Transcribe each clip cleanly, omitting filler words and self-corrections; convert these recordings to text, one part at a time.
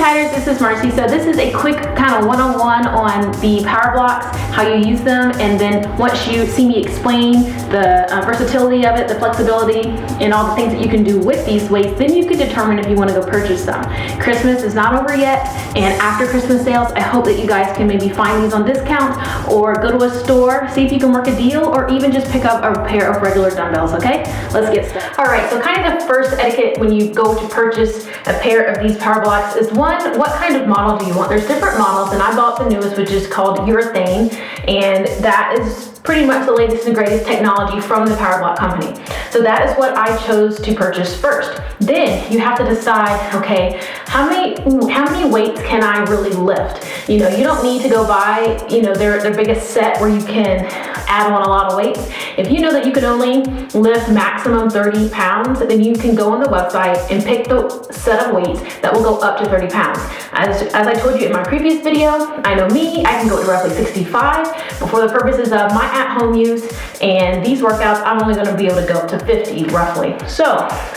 Titers, this is Marcy. So this is a quick kind of one-on-one on the power blocks, how you use them, and then once you see me explain the versatility of it, the flexibility, and all the things that you can do with these weights, then you can determine if you want to go purchase them. Christmas is not over yet, and after Christmas sales, I hope that you guys can maybe find these on discount or go to a store, see if you can work a deal, or even just pick up a pair of regular dumbbells, okay? Let's get started. All right, so kind of the first etiquette when you go to purchase a pair of these power blocks is one, what kind of model do you want? There's different models, and I bought the newest, which is called urethane, and that is pretty much the latest and greatest technology from the power block company. So that is what I chose to purchase first. Then you have to decide, okay, how many weights can I really lift? You know, you don't need to go buy, you know, their biggest set where you can add on a lot of weights. If you know that you can only lift maximum 30 pounds, then you can go on the website and pick the set of weights that will go up to 30 pounds. As I told you in my previous video, I know me, I can go to roughly 65, but for the purposes of my at-home use and these workouts, I'm only going to be able to go up to 50 roughly. So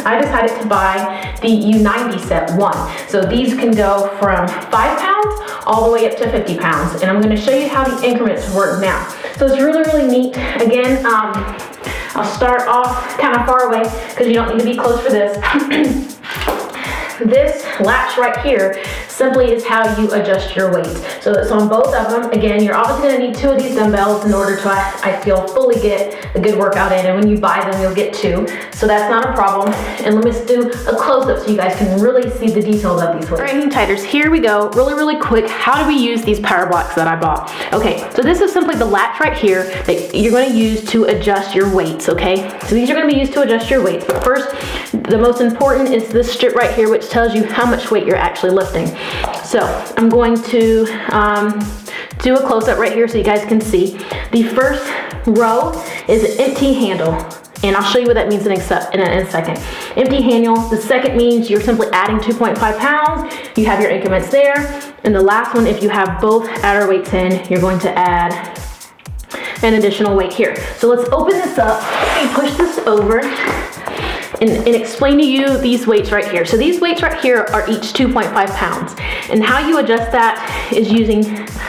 I decided to buy the U90 set 1. So these can go from 5 pounds all the way up to 50 pounds. And I'm going to show you how the increments work now. So it's really, really neat. Again, I'll start off kind of far away because you don't need to be close for this. This latch right here simply is how you adjust your weights. So it's on both of them. Again, you're obviously going to need 2 of these dumbbells in order to, I feel, fully get a good workout in. And when you buy them, you'll get 2. So that's not a problem. And let me just do a close-up so you guys can really see the details of these weights. All right, Titers, here we go. Really, really quick. How do we use these power blocks that I bought? Okay, so this is simply the latch right here that you're going to use to adjust your weights, okay? So these are going to be used to adjust your weights. But first, the most important is this strip right here, which tells you how much weight you're actually lifting. So I'm going to do a close-up right here so you guys can see. The first row is an empty handle, and I'll show you what that means in a second. Empty handle. The second means you're simply adding 2.5 pounds. You have your increments there. And the last one, if you have both adder weights in, you're going to add an additional weight here. So let's open this up and push this over and explain to you these weights right here. So these weights right here are each 2.5 pounds. And how you adjust that is using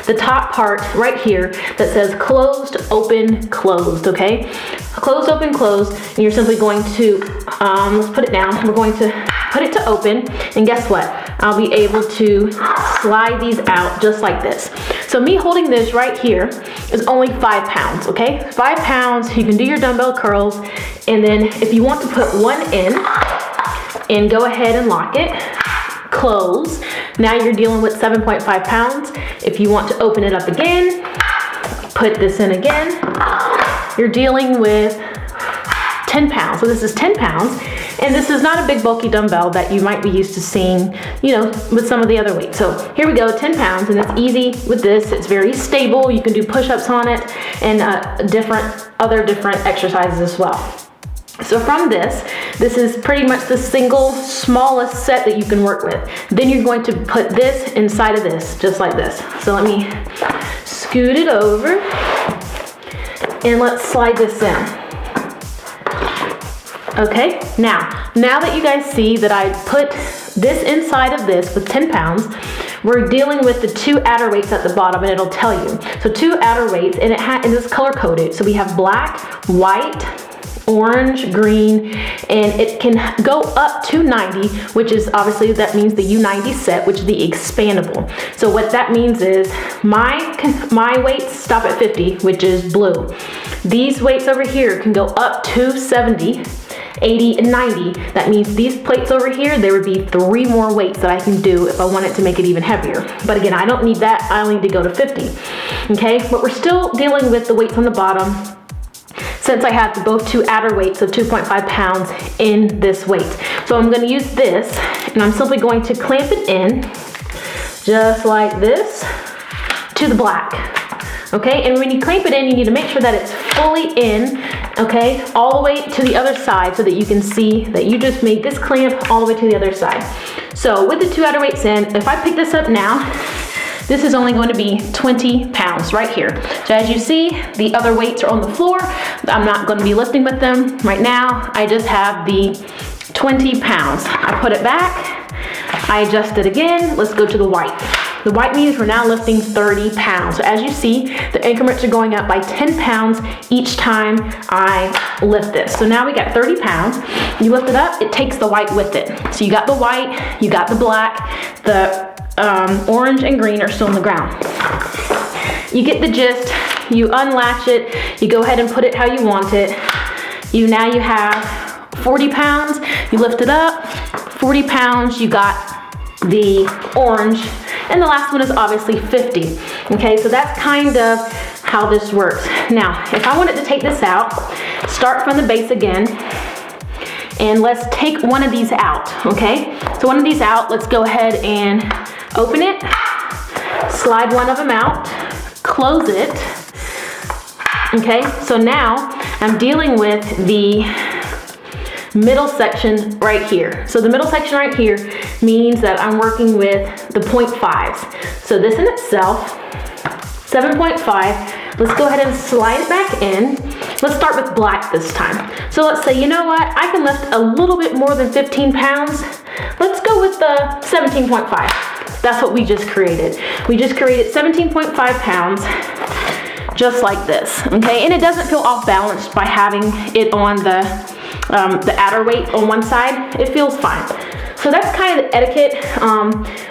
the top part right here that says closed, open, closed, okay? Closed, open, closed, and you're simply going to, let's put it down. We're going to put it to open, and guess what? I'll be able to slide these out just like this. So me holding this right here is only 5 pounds, okay? 5 pounds, you can do your dumbbell curls, and then if you want to put one in and go ahead and lock it, close. Now you're dealing with 7.5 pounds. If you want to open it up again, put this in again, you're dealing with 10 pounds. So this is 10 pounds. And this is not a big bulky dumbbell that you might be used to seeing, you know, with some of the other weights. So here we go, 10 pounds, and it's easy with this. It's very stable. You can do push-ups on it and other different exercises as well. So from this is pretty much the single smallest set that you can work with. Then you're going to put this inside of this, just like this. So let me scoot it over and let's slide this in. Okay, now that you guys see that I put this inside of this with 10 pounds, we're dealing with the 2 adder weights at the bottom, and it'll tell you. So 2 adder weights, and and it's color coded. So we have black, white, orange, green, and it can go up to 90, which is obviously, that means the U90 set, which is the expandable. So what that means is my weights stop at 50, which is blue. These weights over here can go up to 70, 80, and 90. That means these plates over here, there would be 3 more weights that I can do if I wanted to make it even heavier. But again, I don't need that. I only need to go to 50. Okay, but we're still dealing with the weights on the bottom, since I have both 2 adder weights of 2.5 pounds in this weight. So I'm going to use this, and I'm simply going to clamp it in just like this to the black. Okay, and when you clamp it in, you need to make sure that it's fully in, okay, all the way to the other side so that you can see that you just made this clamp all the way to the other side. So with the 2 adder weights in, if I pick this up now, this is only going to be 20 pounds right here. So as you see, the other weights are on the floor. I'm not going to be lifting with them right now. I just have the 20 pounds. I put it back. I adjust it again. Let's go to the white. The white means we're now lifting 30 pounds. So as you see, the increments are going up by 10 pounds each time I lift this. So now we got 30 pounds. You lift it up, it takes the white with it. So you got the white, you got the black, the orange and green are still on the ground. You get the gist, you unlatch it, you go ahead and put it how you want it. Now you have 40 pounds, you lift it up, 40 pounds, you got the orange, and the last one is obviously 50. Okay, so that's kind of how this works. Now, if I wanted to take this out, start from the base again, and let's take one of these out, okay? So one of these out, let's go ahead and open it, slide one of them out, close it, okay? So now I'm dealing with the middle section right here. So the middle section right here means that I'm working with the 0.5s. So this in itself, 7.5, let's go ahead and slide it back in. Let's start with black this time. So let's say, you know what, I can lift a little bit more than 15 pounds. Let's go with the 17.5. That's what we just created. We just created 17.5 pounds, just like this, okay? And it doesn't feel off balance by having it on the adder weight on one side. It feels fine. So that's kind of the etiquette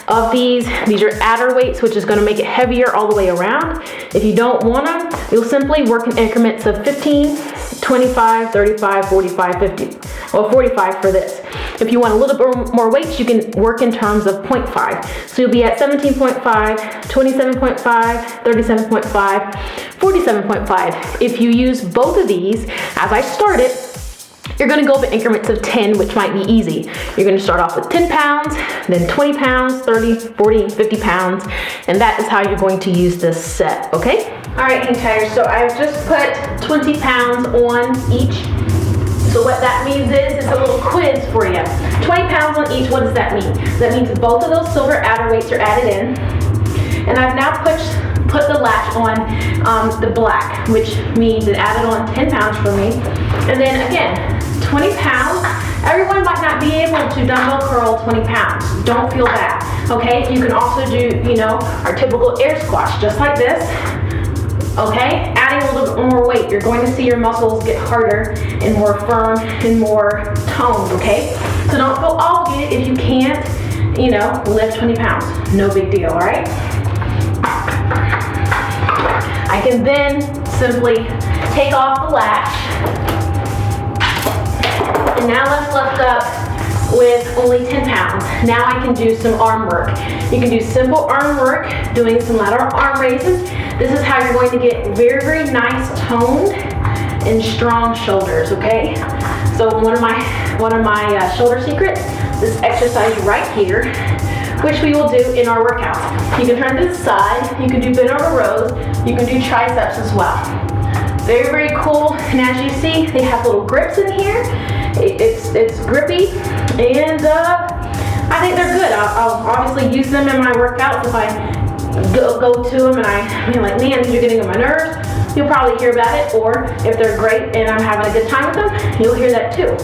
of these. These are adder weights, which is going to make it heavier all the way around. If you don't want them, you'll simply work in increments of 15, 25, 35, 45, 50. Well, 45 for this. If you want a little bit more weights, you can work in terms of 0.5. So you'll be at 17.5, 27.5, 37.5, 47.5. If you use both of these, as I started, you're gonna go up in increments of 10, which might be easy. You're gonna start off with 10 pounds, then 20 pounds, 30, 40, 50 pounds, and that is how you're going to use this set, okay? All right, hang tires, so I've just put 20 pounds on each. So what that means is, it's a little quiz for you. 20 pounds on each, what does that mean? That means both of those silver adder weights are added in. And I've now put the latch on the black, which means it added on 10 pounds for me. And then again, 20 pounds. Everyone might not be able to dumbbell curl 20 pounds. Don't feel bad, okay? You can also do, our typical air squats, just like this. Okay, adding a little bit more weight, you're going to see your muscles get harder and more firm and more toned, okay? So don't feel obligated if you can't, lift 20 pounds. No big deal, all right? I can then simply take off the latch. And now let's lift up with only 10 pounds. Now I can do some arm work. You can do simple arm work, doing some lateral arm raises. This is how you're going to get very, very nice toned and strong shoulders, okay? So one of my shoulder secrets, this exercise right here, which we will do in our workouts. You can turn to the side, you can do bent over rows, you can do triceps as well. Very, very cool, and as you see, they have little grips in here. It's grippy, and I think they're good. I'll obviously use them in my workouts if I go to them and I'm like, man, these are getting on my nerves. You'll probably hear about it, or if they're great and I'm having a good time with them, you'll hear that too.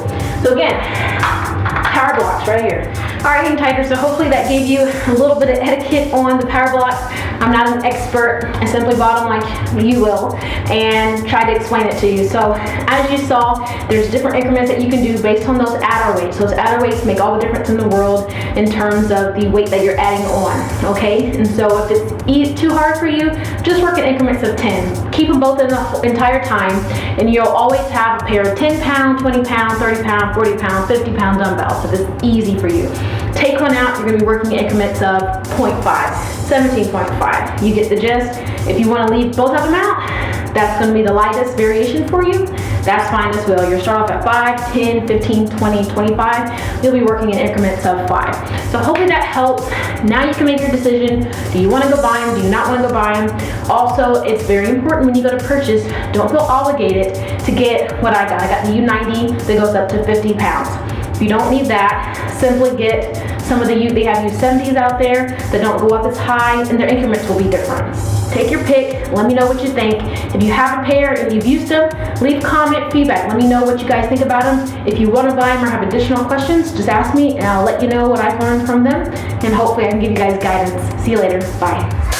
So again, power blocks right here. All right, hang tighter. So hopefully that gave you a little bit of etiquette on the power blocks. I'm not an expert. I simply bought them like you will and tried to explain it to you. So as you saw, there's different increments that you can do based on those adder weights. Those adder weights make all the difference in the world in terms of the weight that you're adding on, okay? And so if it's too hard for you, just work in increments of 10. Keep them both in the entire time, and you'll always have a pair of 10 pound, 20 pound, 30 pound, 40 pound, 50 pound dumbbells. So this is easy for you. Take one out, you're gonna be working in increments of 0.5, 17.5. You get the gist. If you wanna leave both of them out, that's gonna be the lightest variation for you. That's fine as well. You'll start off at 5, 10, 15, 20, 25. You'll be working in increments of 5. So hopefully that helps. Now you can make your decision. Do you wanna go buy them? Do you not wanna go buy them? Also, it's very important when you go to purchase, don't feel obligated to get what I got. I got the U90 that goes up to 50 pounds. If you don't need that, simply get some of they have U70s out there that don't go up as high, and their increments will be different. Take your pick, let me know what you think. If you have a pair and you've used them, leave comment, feedback. Let me know what you guys think about them. If you want to buy them or have additional questions, just ask me and I'll let you know what I've learned from them. and hopefully I can give you guys guidance. See you later. Bye.